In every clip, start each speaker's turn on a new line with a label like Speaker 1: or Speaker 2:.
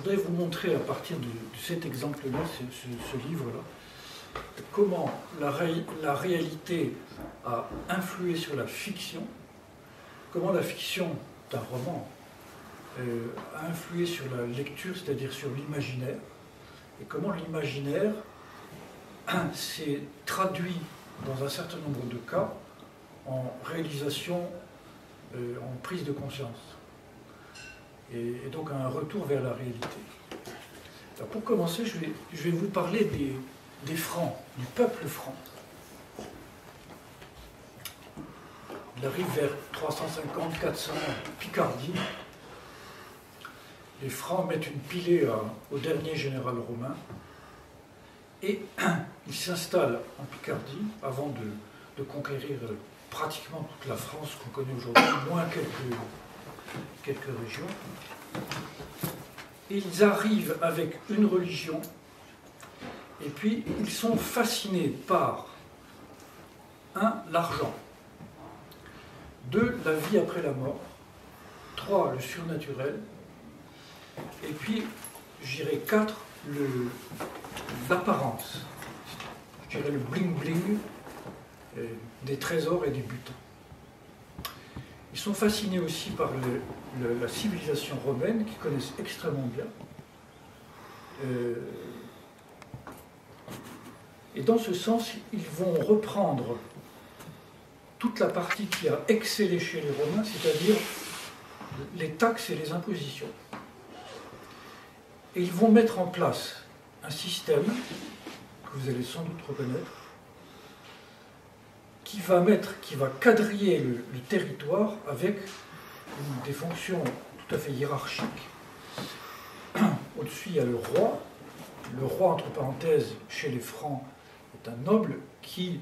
Speaker 1: voudrais vous montrer à partir de cet exemple-là, ce livre-là, comment la réalité a influé sur la fiction, comment la fiction d'un roman a influé sur la lecture, c'est-à-dire sur l'imaginaire, et comment l'imaginaire s'est traduit dans un certain nombre de cas en réalisation, en prise de conscience, et donc un retour vers la réalité. Alors pour commencer, je vais vous parler des Francs, du peuple franc. Il arrive vers 350-400 Picardie. Les Francs mettent une pilée au dernier général romain et ils s'installent en Picardie avant de conquérir pratiquement toute la France qu'on connaît aujourd'hui, moins quelques régions. Et ils arrivent avec une religion et puis ils sont fascinés par, un, l'argent, deux, la vie après la mort, trois, le surnaturel, et puis, je dirais 4, l'apparence, je dirais le bling-bling des trésors et des butins. Ils sont fascinés aussi par la civilisation romaine, qu'ils connaissent extrêmement bien. Et dans ce sens, ils vont reprendre toute la partie qui a excellé chez les Romains, c'est-à-dire les taxes et les impositions. Et ils vont mettre en place un système que vous allez sans doute reconnaître, qui va quadriller le territoire avec des fonctions tout à fait hiérarchiques. Au-dessus, il y a le roi. Le roi, entre parenthèses, chez les Francs, est un noble qui,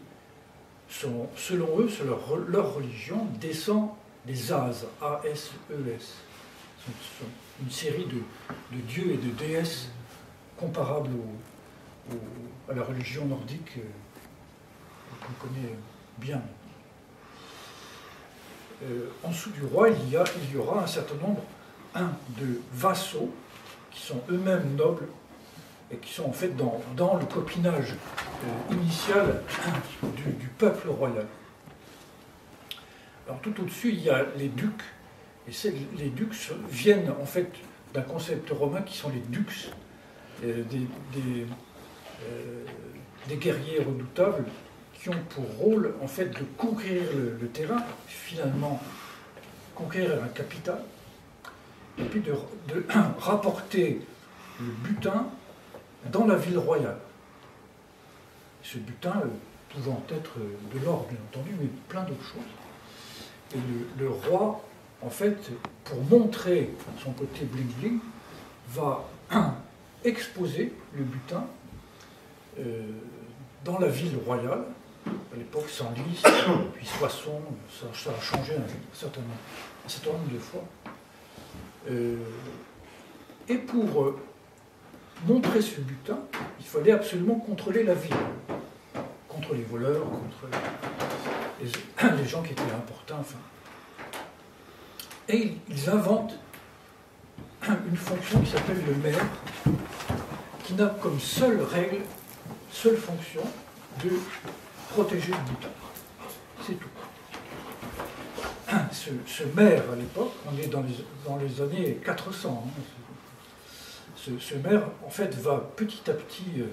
Speaker 1: selon eux, selon leur religion, descend des As, A-S-E-S. Ce sont une série de dieux et de déesses comparables à la religion nordique qu'on connaît bien. En dessous du roi, il y aura un certain nombre de vassaux qui sont eux-mêmes nobles et qui sont en fait dans le copinage initial du peuple royal. Alors tout au-dessus, il y a les ducs, et les ducs viennent en fait d'un concept romain qui sont les dux, des guerriers redoutables qui ont pour rôle en fait de conquérir le terrain, finalement conquérir un capital, et puis de rapporter le butin dans la ville royale. Ce butin pouvant être de l'or, bien entendu, mais plein d'autres choses. Et le roi, en fait, pour montrer son côté bling-bling, va exposer le butin dans la ville royale. À l'époque, Senlis, puis Soissons, ça a changé un certain nombre de fois. Et pour montrer ce butin, il fallait absolument contrôler la ville, contre les voleurs, contre les gens qui étaient importuns, enfin. Et ils inventent une fonction qui s'appelle le maire, qui n'a comme seule règle, seule fonction, de protéger le butin. C'est tout. Ce maire, à l'époque, on est dans les années 400, hein, ce maire, en fait, va petit à petit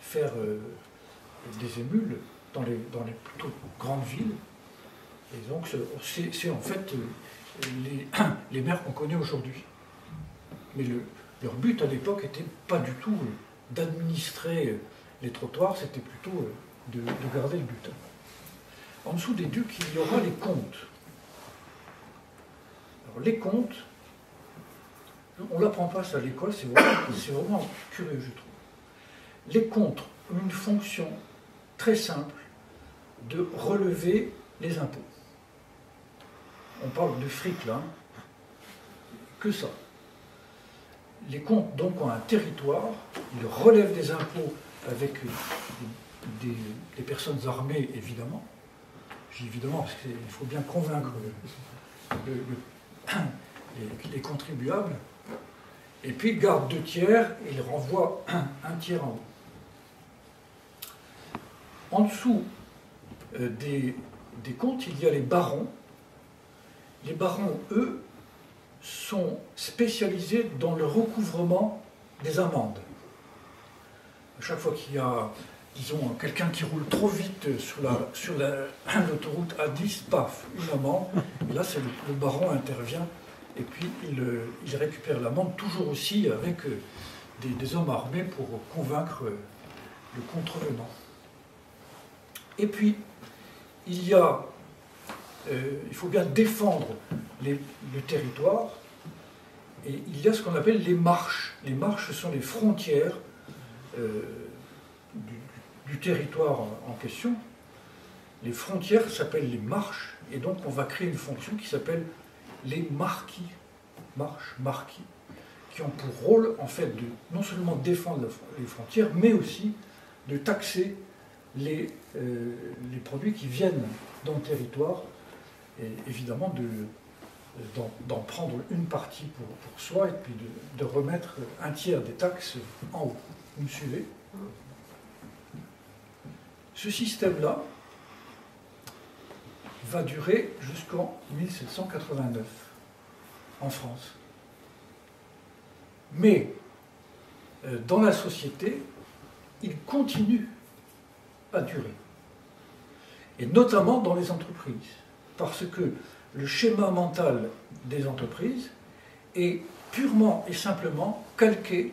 Speaker 1: faire des émules dans les plutôt grandes villes. Et donc, c'est en fait les maires qu'on connaît aujourd'hui. Mais leur but à l'époque n'était pas du tout d'administrer les trottoirs, c'était plutôt de garder le butin. En dessous des ducs, il y aura les comtes. Alors, les comtes, on ne l'apprend pas ça à l'école, c'est vraiment curieux, je trouve. Les comtes ont une fonction très simple de relever les impôts. On parle de fric là, que ça. Les comtes donc ont un territoire, ils relèvent des impôts avec des personnes armées, évidemment. Je dis évidemment parce qu'il faut bien convaincre les contribuables. et puis il garde 2 tiers et il renvoie un tiers en haut. En dessous des comptes, il y a les barons. Les barons, eux, sont spécialisés dans le recouvrement des amendes. À chaque fois qu'il y a, disons, quelqu'un qui roule trop vite sur l'autoroute A10, paf, une amende. Et là, c'est le baron intervient et puis il récupère l'amende, toujours aussi avec des hommes armés pour convaincre le contrevenant. Et puis, il faut bien défendre le territoire, et il y a ce qu'on appelle les marches. Les marches, ce sont les frontières du territoire en question. Les frontières s'appellent les marches, et donc on va créer une fonction qui s'appelle les marquis, marquis, qui ont pour rôle, en fait, de non seulement défendre les frontières, mais aussi de taxer les produits qui viennent dans le territoire, et évidemment d'en prendre une partie pour soi, et puis de remettre un tiers des taxes en haut. Vous me suivez? Ce système-là va durer jusqu'en 1789 en France. Mais dans la société, il continue à durer. Et notamment dans les entreprises. Parce que le schéma mental des entreprises est purement et simplement calqué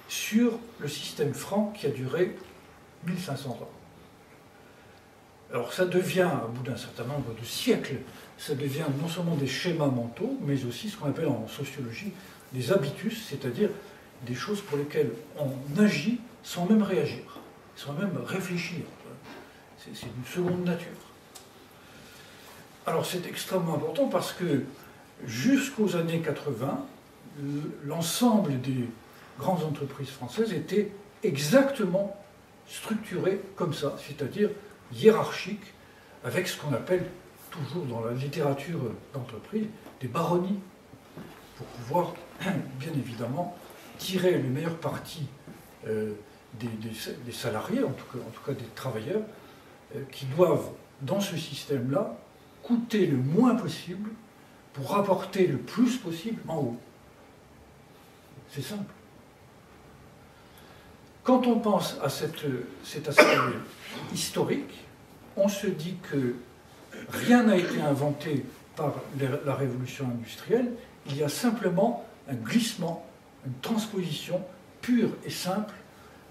Speaker 1: sur le système franc qui a duré 1500 ans. Alors ça devient, au bout d'un certain nombre de siècles, ça devient non seulement des schémas mentaux, mais aussi ce qu'on appelle en sociologie des habitus, c'est-à-dire des choses pour lesquelles on agit sans même réagir, sans même réfléchir. C'est une seconde nature. Alors c'est extrêmement important parce que jusqu'aux années 80, l'ensemble des grandes entreprises françaises étaient exactement structurées comme ça, c'est-à-dire hiérarchiques, avec ce qu'on appelle toujours dans la littérature d'entreprise des baronnies, pour pouvoir bien évidemment tirer le meilleur parti des salariés, en tout cas des travailleurs, qui doivent, dans ce système-là, coûter le moins possible pour rapporter le plus possible en haut. C'est simple. Quand on pense à cet aspect historique, on se dit que rien n'a été inventé par la révolution industrielle, il y a simplement un glissement, une transposition pure et simple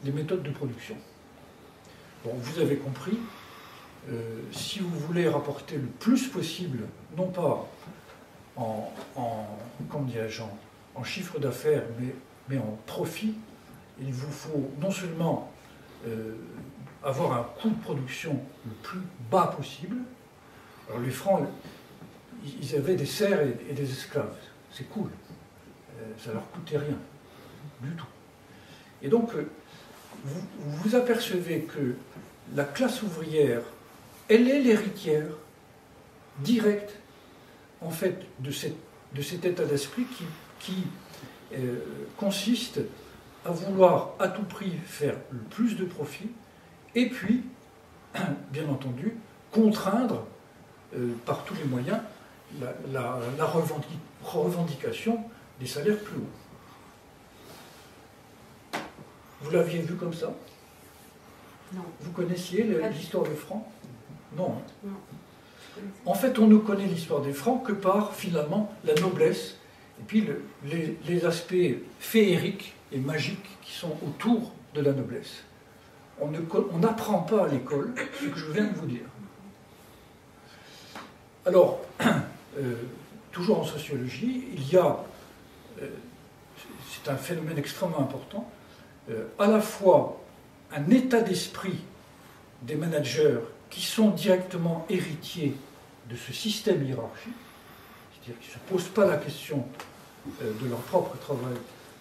Speaker 1: des méthodes de production. Bon, vous avez compris, si vous voulez rapporter le plus possible, non pas en chiffre d'affaires, mais en profit, il vous faut non seulement avoir un coût de production le plus bas possible. Alors les Francs, ils avaient des serfs et des esclaves. C'est cool. Ça ne leur coûtait rien du tout. Et donc, vous apercevez que la classe ouvrière, elle est l'héritière directe, en fait, de cet état d'esprit qui consiste à vouloir à tout prix faire le plus de profit, et puis, bien entendu, contraindre par tous les moyens la revendication des salaires plus hauts. Vous l'aviez vu comme ça?
Speaker 2: Non.
Speaker 1: Vous connaissiez l'histoire des Francs? Non.
Speaker 2: Non.
Speaker 1: En fait, on ne connaît l'histoire des Francs que par, finalement, la noblesse, et puis les aspects féeriques et magiques qui sont autour de la noblesse. On n'apprend pas à l'école ce que je viens de vous dire. Alors, toujours en sociologie, il y a, c'est un phénomène extrêmement important, à la fois un état d'esprit des managers qui sont directement héritiers de ce système hiérarchique, c'est-à-dire qu'ils ne se posent pas la question de leur propre travail,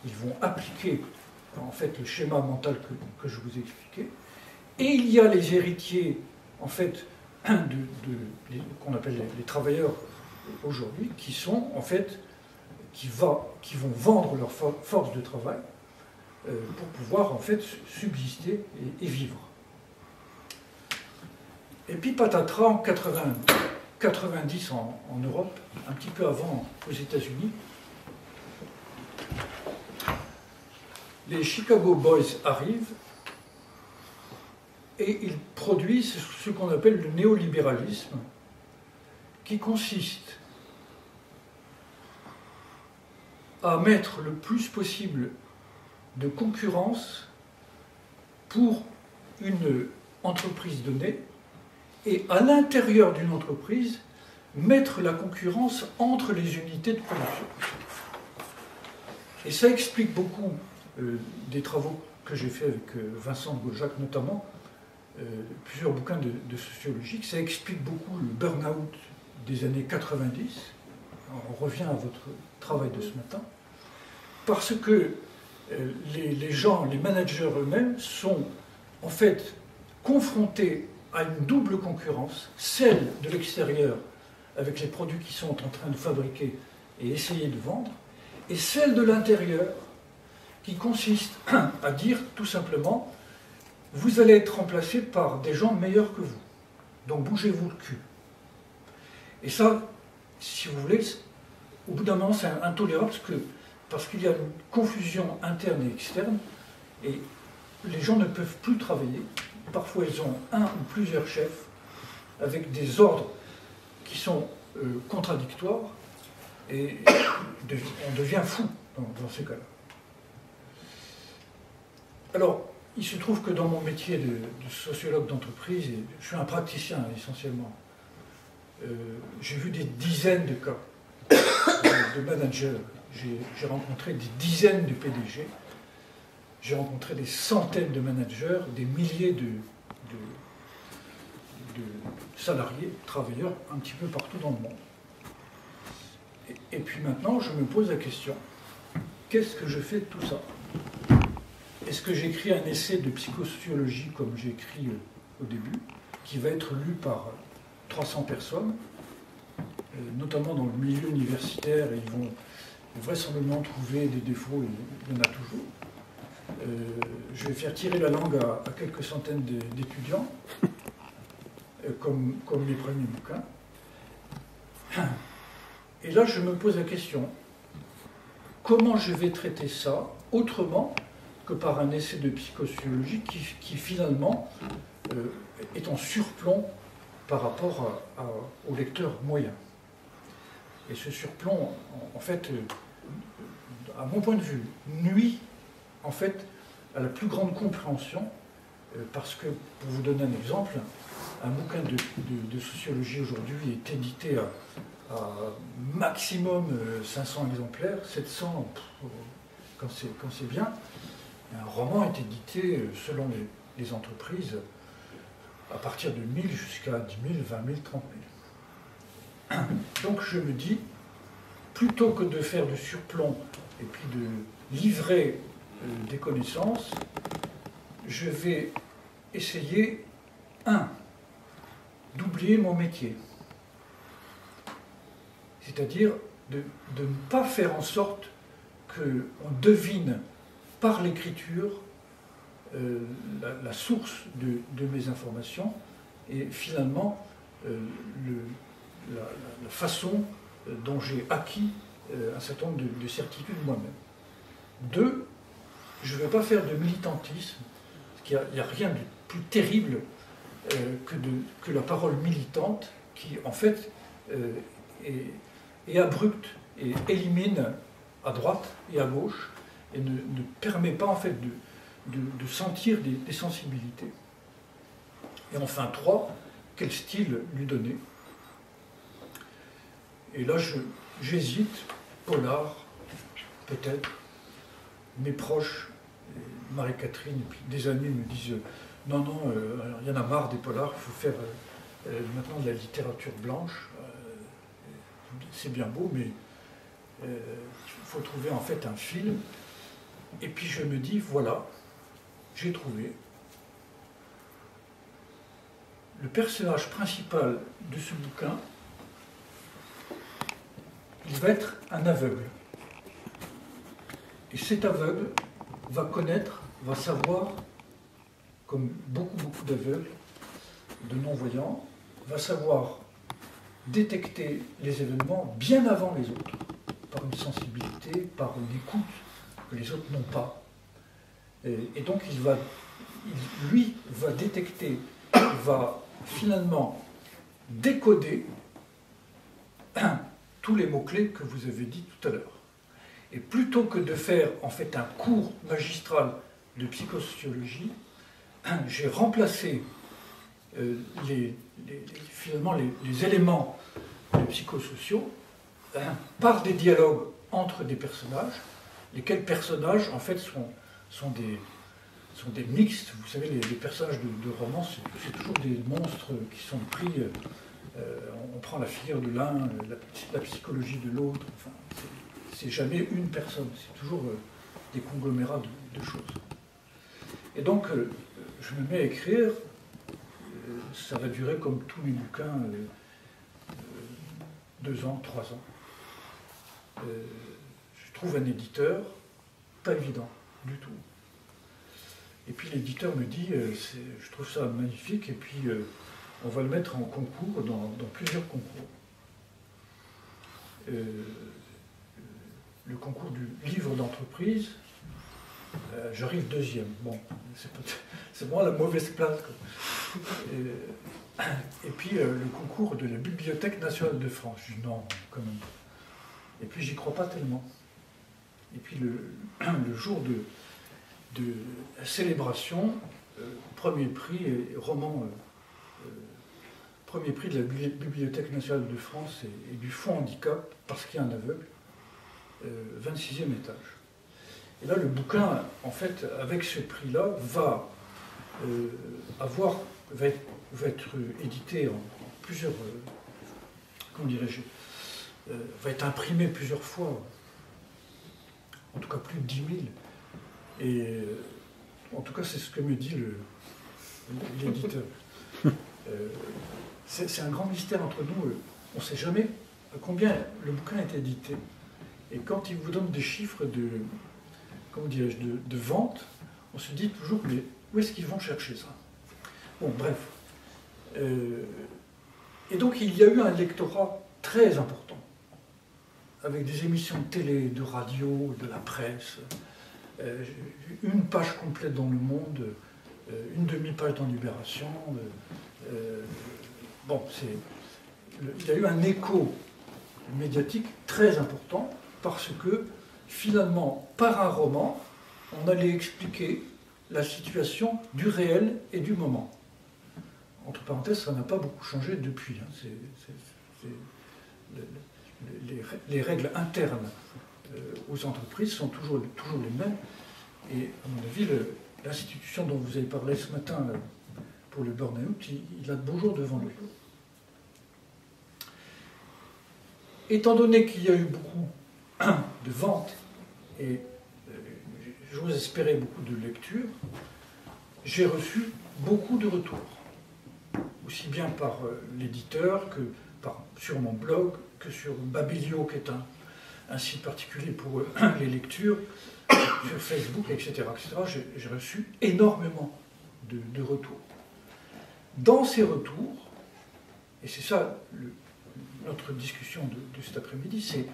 Speaker 1: ils vont appliquer en fait le schéma mental que je vous ai expliqué, et il y a les héritiers en fait qu'on appelle les travailleurs aujourd'hui, qui sont en fait qui vont vendre leur force de travail pour pouvoir en fait subsister et vivre. Et puis patatras, en 90 en Europe, un petit peu avant aux États-Unis, les Chicago Boys arrivent et ils produisent ce qu'on appelle le néolibéralisme, qui consiste à mettre le plus possible de concurrence pour une entreprise donnée et à l'intérieur d'une entreprise, mettre la concurrence entre les unités de production. Et ça explique beaucoup des travaux que j'ai fait avec Vincent Gaujac notamment, plusieurs bouquins de sociologie, ça explique beaucoup le burn-out des années 90. On revient à votre travail de ce matin, parce que les gens, les managers eux-mêmes sont en fait confrontés à une double concurrence, celle de l'extérieur avec les produits qu'ils sont en train de fabriquer et essayer de vendre, et celle de l'intérieur qui consiste à dire tout simplement vous allez être remplacé par des gens meilleurs que vous, donc bougez-vous le cul. Et ça, si vous voulez, au bout d'un moment c'est intolérable parce qu'il y a une confusion interne et externe et les gens ne peuvent plus travailler. Parfois ils ont un ou plusieurs chefs avec des ordres qui sont contradictoires et on devient fou dans ces cas-là. Alors, il se trouve que dans mon métier de sociologue d'entreprise, et je suis un praticien essentiellement, j'ai vu des dizaines de cas de managers. J'ai rencontré des dizaines de PDG, j'ai rencontré des centaines de managers, des milliers de salariés, travailleurs, un petit peu partout dans le monde. Et puis maintenant, je me pose la question, qu'est-ce que je fais de tout ça? Est-ce que j'écris un essai de psychosociologie, comme j'ai écrit au début, qui va être lu par 300 personnes, notamment dans le milieu universitaire, et ils vont vraisemblablement trouver des défauts, il y en a toujours. Je vais faire tirer la langue à quelques centaines d'étudiants, comme les premiers bouquins. Et là, je me pose la question, comment je vais traiter ça autrement que par un essai de psychosociologie qui finalement est en surplomb par rapport au lecteur moyen. Et ce surplomb, en fait, à mon point de vue, nuit en fait à la plus grande compréhension, parce que, pour vous donner un exemple, un bouquin de sociologie aujourd'hui est édité à maximum 500 exemplaires, 700 quand c'est bien. Un roman est édité selon les entreprises à partir de 1000 jusqu'à 10 000, 20 000, 30 000. Donc je me dis, plutôt que de faire du surplomb et puis de livrer des connaissances, je vais essayer, d'oublier mon métier. C'est-à-dire de ne pas faire en sorte qu'on devine par l'écriture la source de mes informations et finalement la façon dont j'ai acquis un certain nombre de certitudes moi-même. 2, je ne vais pas faire de militantisme, parce qu'il n'y a rien de plus terrible que la parole militante qui en fait est abrupte et élimine à droite et à gauche et ne permet pas en fait de sentir des sensibilités. Et enfin 3, quel style lui donner? Et là j'hésite, polar, peut-être. Mes proches, Marie-Catherine et puis des amis me disent non, il y en a marre des polars, il faut faire maintenant de la littérature blanche. C'est bien beau, mais il faut trouver en fait un fil. Et puis je me dis, voilà, j'ai trouvé. Le personnage principal de ce bouquin, il va être un aveugle. Et cet aveugle va connaître, va savoir, comme beaucoup d'aveugles, de non-voyants, va savoir détecter les événements bien avant les autres, par une sensibilité, par une écoute que les autres n'ont pas. Et donc lui va détecter, va finalement décoder tous les mots-clés que vous avez dit tout à l'heure. Et plutôt que de faire en fait un cours magistral de psychosociologie, j'ai remplacé finalement les éléments de psychosociaux par des dialogues entre des personnages, lesquels personnages en fait sont des mixtes. Vous savez, les personnages de romans, c'est toujours des monstres qui sont pris. On prend la figure de l'un, la psychologie de l'autre. Enfin, c'est jamais une personne, c'est toujours des conglomérats de choses. Et donc, je me mets à écrire. Ça va durer comme tous mes bouquins, 2 ans, 3 ans. Je trouve un éditeur, pas évident du tout. Et puis l'éditeur me dit, je trouve ça magnifique, et puis on va le mettre en concours, dans plusieurs concours. Le concours du livre d'entreprise, j'arrive 2e. Bon, c'est vraiment la mauvaise place. Et puis le concours de la Bibliothèque nationale de France. Je dis non, quand même. Et puis j'y crois pas tellement. Et puis le jour de la célébration, premier prix, roman, premier prix de la Bibliothèque nationale de France et du Fonds handicap, parce qu'il y a un aveugle, 26e étage. Et là, le bouquin, en fait, avec ce prix-là, va être édité en plusieurs, comment dirais-je, va être imprimé plusieurs fois, en tout cas plus de 10 000. Et en tout cas, c'est ce que me dit l'éditeur. C'est un grand mystère entre nous. On ne sait jamais à combien le bouquin est édité. Et quand il vous donne des chiffres de vente, on se dit toujours, mais où est-ce qu'ils vont chercher ça? Bon, bref. Et donc, il y a eu un lectorat très important, avec des émissions de télé, de radio, de la presse, une page complète dans Le Monde, une demi-page dans Libération. Bon, il y a eu un écho médiatique très important, parce que, finalement, par un roman, on allait expliquer la situation du réel et du moment. Entre parenthèses, ça n'a pas beaucoup changé depuis. Les règles internes aux entreprises sont toujours les mêmes. Et à mon avis, l'institution dont vous avez parlé ce matin pour le burn-out, il a de beaux jours devant lui. Étant donné qu'il y a eu beaucoup de ventes et j'ose espérer beaucoup de lectures, j'ai reçu beaucoup de retours, aussi bien par l'éditeur que sur mon blog, que sur Babelio, qui est un site particulier pour les lectures, sur Facebook, etc. J'ai reçu énormément de retours. Dans ces retours, et c'est ça notre discussion de cet après-midi, c'est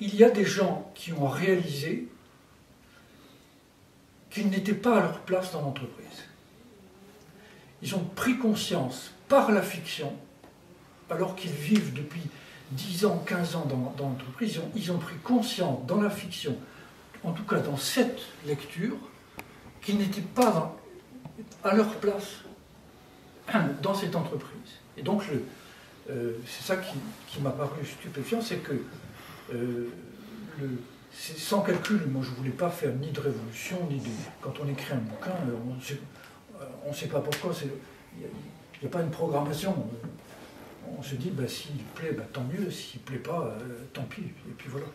Speaker 1: il y a des gens qui ont réalisé qu'ils n'étaient pas à leur place dans l'entreprise. Ils ont pris conscience par la fiction, alors qu'ils vivent depuis 10 ans, 15 ans dans l'entreprise, ils ont pris conscience dans la fiction, en tout cas dans cette lecture, qu'ils n'étaient pas à leur place dans cette entreprise. Et donc, c'est ça qui m'a paru stupéfiant, c'est que sans calcul, moi je ne voulais pas faire ni de révolution, ni de... Quand on écrit un bouquin, on ne sait pas pourquoi, il n'y a pas une programmation. On se dit, bah, s'il plaît, bah, tant mieux, s'il ne plaît pas, tant pis, et puis voilà.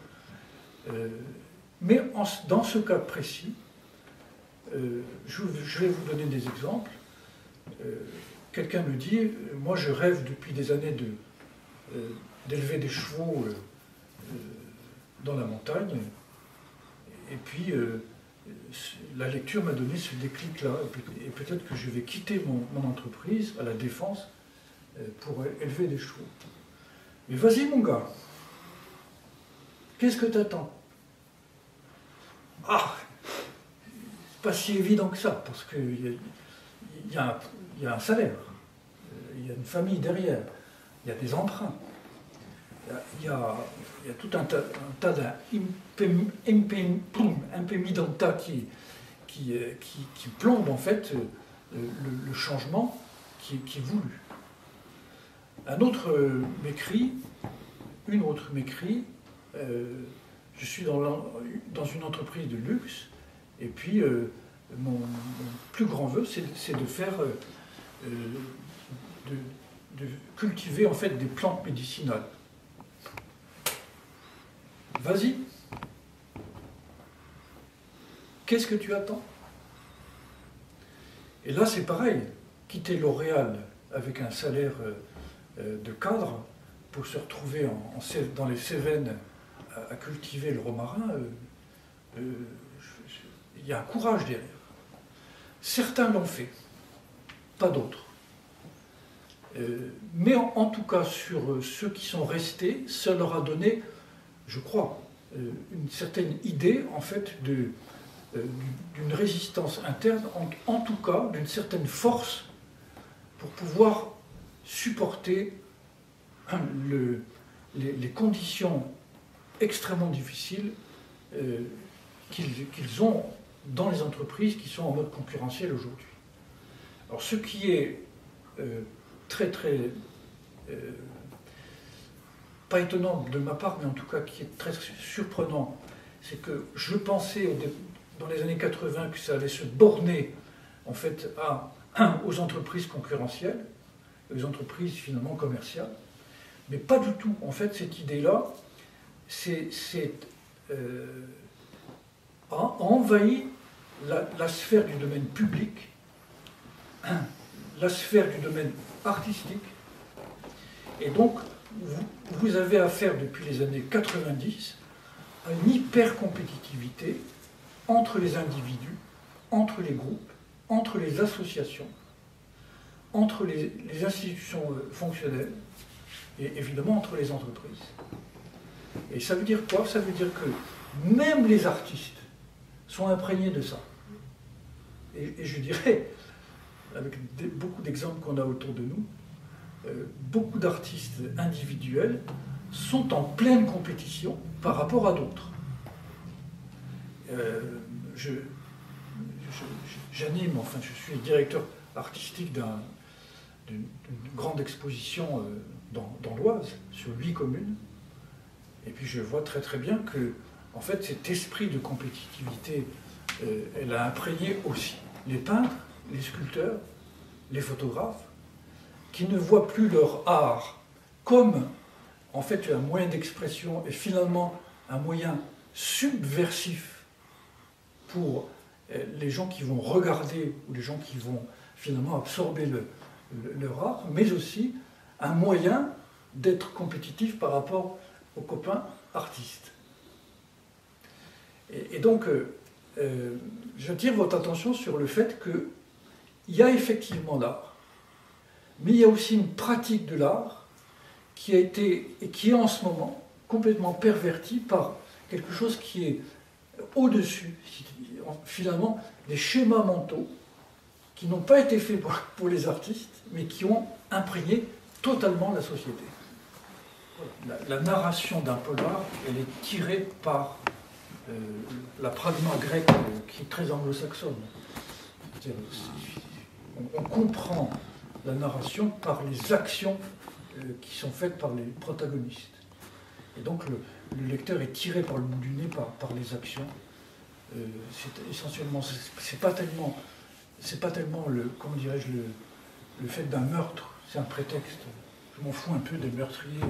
Speaker 1: Mais dans ce cas précis, je vais vous donner des exemples. Quelqu'un me dit, moi je rêve depuis des années d'élever des chevaux dans la montagne, Et puis, la lecture m'a donné ce déclic-là. Et peut-être que je vais quitter mon entreprise à la Défense pour élever des chevaux. Mais vas-y, mon gars. Qu'est-ce que t'attends? Ah, c'est pas si évident que ça, parce qu'il y a un salaire, il y a une famille derrière, il y a des emprunts, il y a tout un tas d'impédimenta qui plombe en fait le changement qui est voulu. Un autre m'écrit, une autre m'écrit, je suis dans une entreprise de luxe, et puis mon plus grand vœu, c'est de faire, de cultiver en fait des plantes médicinales. Vas-y. Qu'est-ce que tu attends? Et là, c'est pareil. Quitter L'Oréal avec un salaire de cadre pour se retrouver dans les Cévennes à cultiver le romarin, il y a un courage derrière. Certains l'ont fait, pas d'autres. Mais en tout cas, sur ceux qui sont restés, ça leur a donné, je crois, une certaine idée, en fait, d'une résistance interne, en tout cas, d'une certaine force pour pouvoir supporter les conditions extrêmement difficiles qu'ils ont dans les entreprises qui sont en mode concurrentiel aujourd'hui. Alors ce qui est très pas étonnant de ma part, mais en tout cas qui est très surprenant, c'est que je pensais dans les années 80 que ça allait se borner en fait aux entreprises concurrentielles, aux entreprises finalement commerciales, mais pas du tout. En fait, cette idée-là a envahi la sphère du domaine public, la sphère du domaine artistique, et donc vous avez affaire depuis les années 90 à une hyper-compétitivité entre les individus, entre les groupes, entre les associations, entre les institutions fonctionnelles et évidemment entre les entreprises. Et ça veut dire quoi? Ça veut dire que même les artistes sont imprégnés de ça. Et je dirais, avec beaucoup d'exemples qu'on a autour de nous, beaucoup d'artistes individuels sont en pleine compétition par rapport à d'autres. J'anime, enfin je suis directeur artistique d'une grande exposition dans l'Oise, sur 8 communes, et puis je vois très bien que en fait cet esprit de compétitivité, elle a imprégné aussi les peintres, les sculpteurs, les photographes, qui ne voient plus leur art comme en fait un moyen d'expression et finalement un moyen subversif pour les gens qui vont regarder ou les gens qui vont finalement absorber leur art, mais aussi un moyen d'être compétitif par rapport aux copains artistes. Et donc, j'attire votre attention sur le fait qu'il y a effectivement l'art, mais il y a aussi une pratique de l'art qui a été, et qui est en ce moment, complètement pervertie par quelque chose qui est au-dessus, finalement, des schémas mentaux qui n'ont pas été faits pour les artistes, mais qui ont imprégné totalement la société. La narration d'un polar, elle est tirée par la pragma grecque qui est très anglo-saxonne. On comprend la narration par les actions qui sont faites par les protagonistes. Et donc le lecteur est tiré par le bout du nez par les actions. C'est essentiellement, c'est pas tellement comment dirais-je, le fait d'un meurtre, c'est un prétexte. Je m'en fous un peu des meurtriers,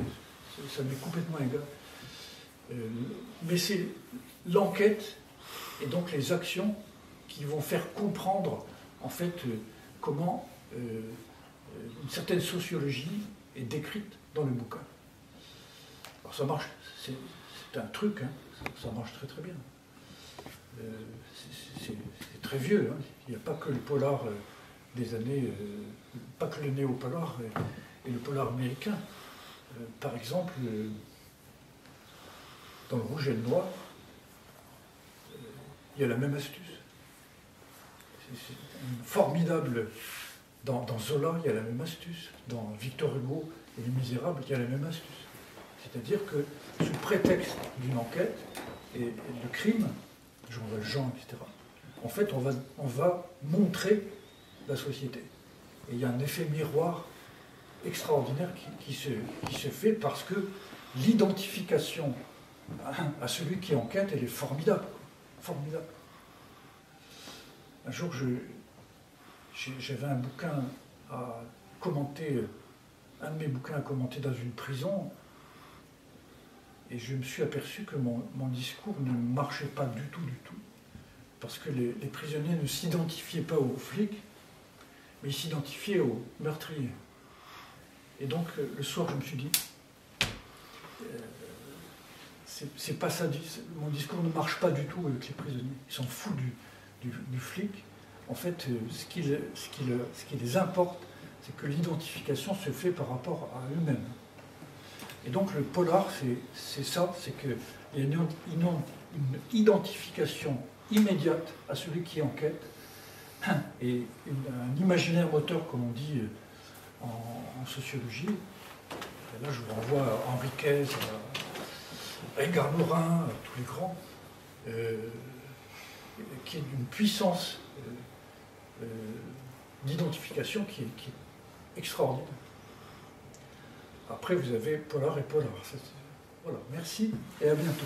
Speaker 1: ça m'est complètement égal. Mais c'est l'enquête et donc les actions qui vont faire comprendre en fait comment une certaine sociologie est décrite dans le bouquin. Alors ça marche, c'est un truc, hein, ça marche très bien. c'est très vieux. Hein. Il n'y a pas que le polar des années, pas que le néo-polar et le polar américain. Par exemple, dans le rouge et le noir, il y a la même astuce. C'est formidable. Dans Zola, il y a la même astuce. Dans Victor Hugo et Les Misérables, il y a la même astuce. C'est-à-dire que, sous prétexte d'une enquête et de crime, Jean Valjean, etc., en fait, on va montrer la société. Et il y a un effet miroir extraordinaire qui se fait parce que l'identification à celui qui enquête, elle est formidable. Formidable. Un jour, j'avais un bouquin à commenter, un de mes bouquins à commenter dans une prison, et je me suis aperçu que mon discours ne marchait pas du tout, parce que les prisonniers ne s'identifiaient pas aux flics, mais ils s'identifiaient aux meurtriers. Et donc, le soir, je me suis dit, c'est pas ça, mon discours ne marche pas du tout avec les prisonniers. Ils s'en foutent du flic. En fait, ce qui les importe, c'est que l'identification se fait par rapport à eux-mêmes. Et donc le polar, c'est ça, c'est qu'il y a une identification immédiate à celui qui enquête, et un imaginaire moteur, comme on dit en sociologie. Et là, je vous renvoie à Henriquez, à Edgar Morin, à tous les grands, qui est d'une puissance d'identification qui est extraordinaire. Après, vous avez polar et polar. Voilà, merci et à bientôt.